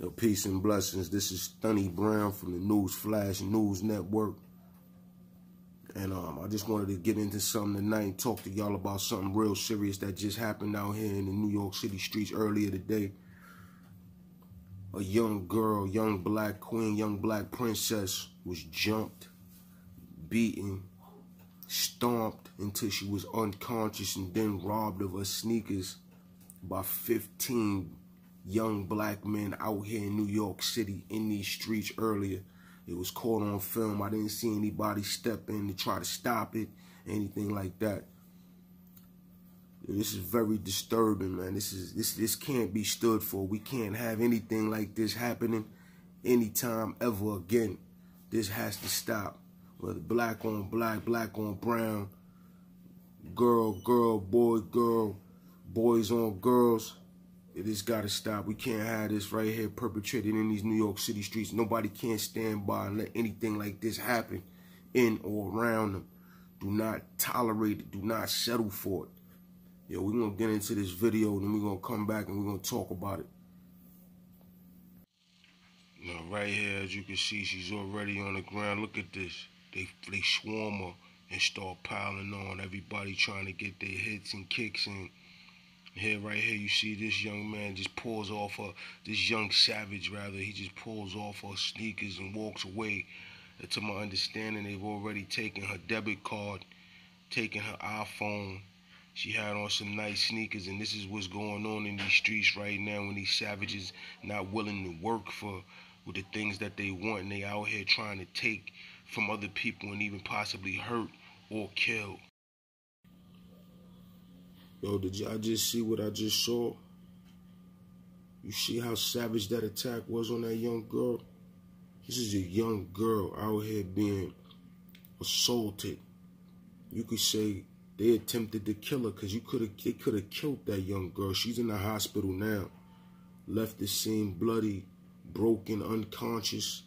Yo, peace and blessings. This is Tony Brown from the News Flash News Network. And I just wanted to get into something tonight and talk to y'all about something real serious that just happened out here in the New York City streets earlier today. A young girl, young black queen, young black princess was jumped, beaten, stomped until she was unconscious, and then robbed of her sneakers by 15 young black men out here in New York City in these streets earlier. It was caught on film. I didn't see anybody step in to try to stop it, anything like that. This is very disturbing, man. This can't be stood for. We can't have anything like this happening anytime ever again. This has to stop. Whether black on black, black on brown, girl, boy, boys on girls. It just got to stop. We can't have this right here perpetrated in these New York City streets. Nobody can stand by and let anything like this happen in or around them. Do not tolerate it. Do not settle for it. Yo, we're going to get into this video, and then we're going to come back and we're going to talk about it. Now, right here, as you can see, she's already on the ground. Look at this. They swarm her and start piling on. Everybody trying to get their hits and kicks in. Here, right here, you see this young man just pulls off this young savage, rather, he just pulls off her sneakers and walks away. And to my understanding, they've already taken her debit card, taken her iPhone. She had on some nice sneakers, and this is what's going on in these streets right now when these savages not willing to work with the things that they want, and they out here trying to take from other people and even possibly hurt or kill. Yo, did y'all just see what I just saw? You see how savage that attack was on that young girl? This is a young girl out here being assaulted. You could say they attempted to kill her because they could have killed that young girl. She's in the hospital now. Left the scene bloody, broken, unconscious.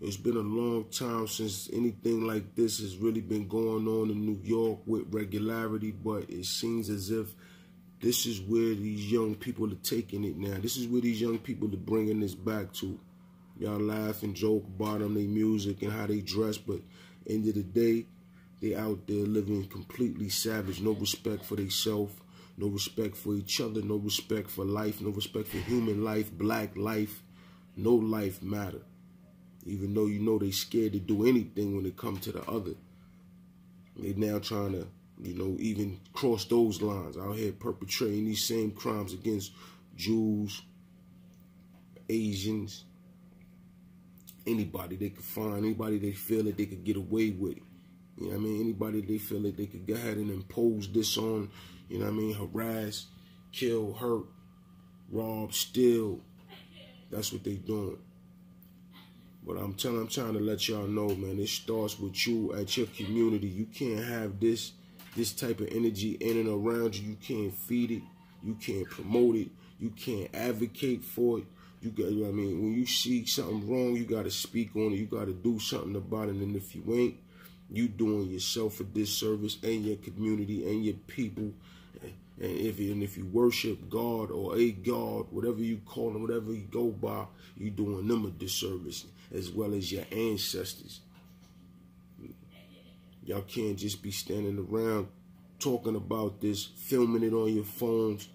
It's been a long time since anything like this has really been going on in New York with regularity, but it seems as if this is where these young people are taking it now. This is where these young people are bringing this back to. Y'all laugh and joke about them, their music and how they dress, but end of the day, they out there living completely savage. No respect for themselves, no respect for each other, no respect for life, no respect for human life, black life. No life matter. Even though you know they scared to do anything when it comes to the other. They now trying to, even cross those lines out here perpetrating these same crimes against Jews, Asians, anybody they could find, anybody they feel that they could get away with. You know what I mean? Anybody they feel that they could go ahead and impose this on, you know what I mean? Harass, kill, hurt, rob, steal. That's what they doing. But I'm trying to let y'all know, man, it starts with you at your community. You can't have this type of energy in and around you. You can't feed it. You can't promote it. You can't advocate for it. You got, you know what I mean? When you see something wrong, you got to speak on it. You got to do something about it. And if you ain't, you doing yourself a disservice and your community and your people. And if you worship God or a God, whatever you call them, whatever you go by, you doing them a disservice, as well as your ancestors. Y'all can't just be standing around talking about this, filming it on your phones,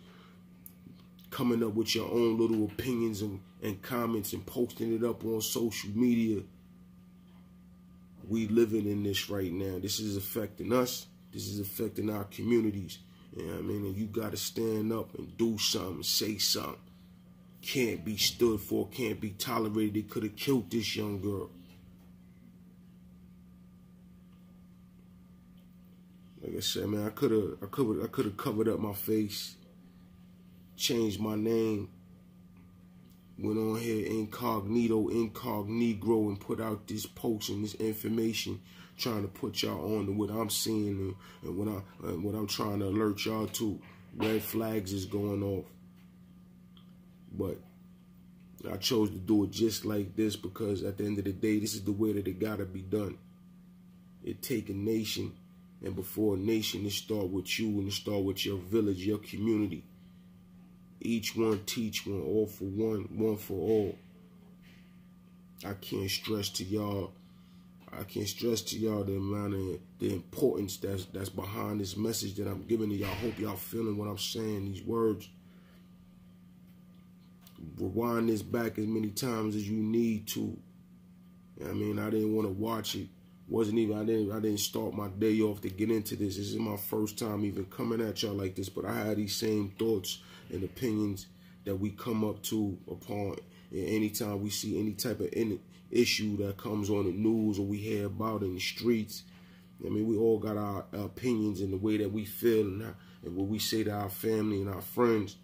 coming up with your own little opinions and comments and posting it up on social media. We living in this right now. This is affecting us. This is affecting our communities. You know what I mean? And you got to stand up and do something, say something. Can't be stood for, can't be tolerated. They could have killed this young girl. Like I said, man, I could have covered up my face, changed my name, went on here incognito, and put out this post and this information, trying to put y'all on to what I'm seeing and what I'm trying to alert y'all to. Red flags is going off. But I chose to do it just like this because at the end of the day, this is the way that it gotta be done. It take a nation And before a nation, it start with you, and it start with your village, your community. Each one teach one, all for one, one for all. I can't stress to y'all the amount of the importance that's behind this message that I'm giving to y'all. Hope y'all feeling what I'm saying, these words. Rewind this back as many times as you need to. I mean, I didn't want to watch it. I didn't start my day off to get into this. This is my first time even coming at y'all like this, but I had these same thoughts and opinions that we come up to upon anytime we see any type of issue that comes on the news or we hear about in the streets. I mean, we all got our opinions and the way that we feel and what we say to our family and our friends.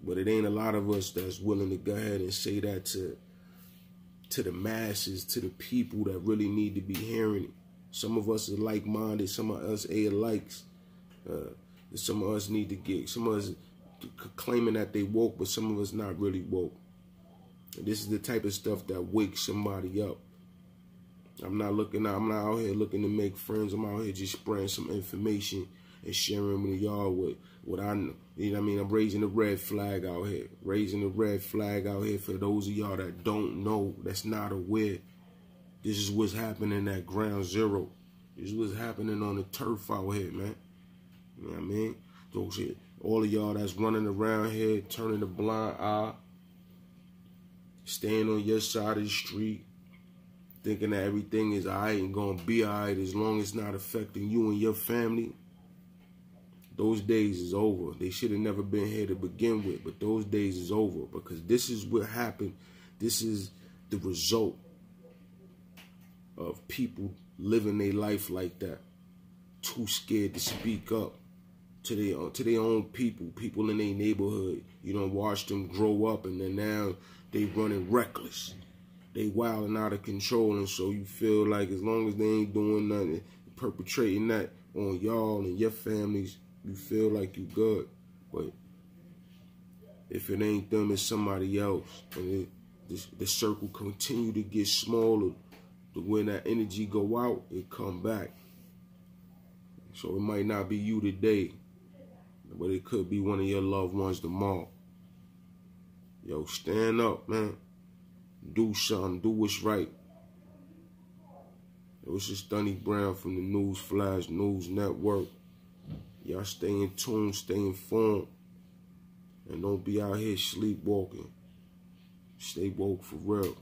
But it ain't a lot of us that's willing to go ahead and say that to the masses, to the people that really need to be hearing it. Some of us are like-minded, some of us likes. Some of us need to get, some of us claiming that they woke, but some of us not really woke. And this is the type of stuff that wakes somebody up. I'm not out here looking to make friends. I'm out here just spreading some information and sharing with y'all what I know. You know what I mean? I'm raising the red flag out here. Raising the red flag out here for those of y'all that don't know, that's not aware. This is what's happening at ground zero. This is what's happening on the turf out here, man. You know what I mean? Those shit. All of y'all that's running around here, turning a blind eye, staying on your side of the street, thinking that everything is alright and gonna be alright as long as it's not affecting you and your family. Those days is over. They should have never been here to begin with, but those days is over because this is what happened. This is the result of people living their life like that, too scared to speak up to their own people in their neighborhood. You don't watch them grow up, and then now they running reckless. They wilding out of control, and so you feel like as long as they ain't doing nothing, perpetrating that on y'all and your families, you feel like you good. But if it ain't them, it's somebody else. And the circle continue to get smaller. When that energy go out, it come back. So it might not be you today, but it could be one of your loved ones tomorrow. Yo, stand up, man. Do something. Do what's right. It was just Tony Brown from the News Flash News Network. Y'all stay in tune, stay informed, and don't be out here sleepwalking. Stay woke for real.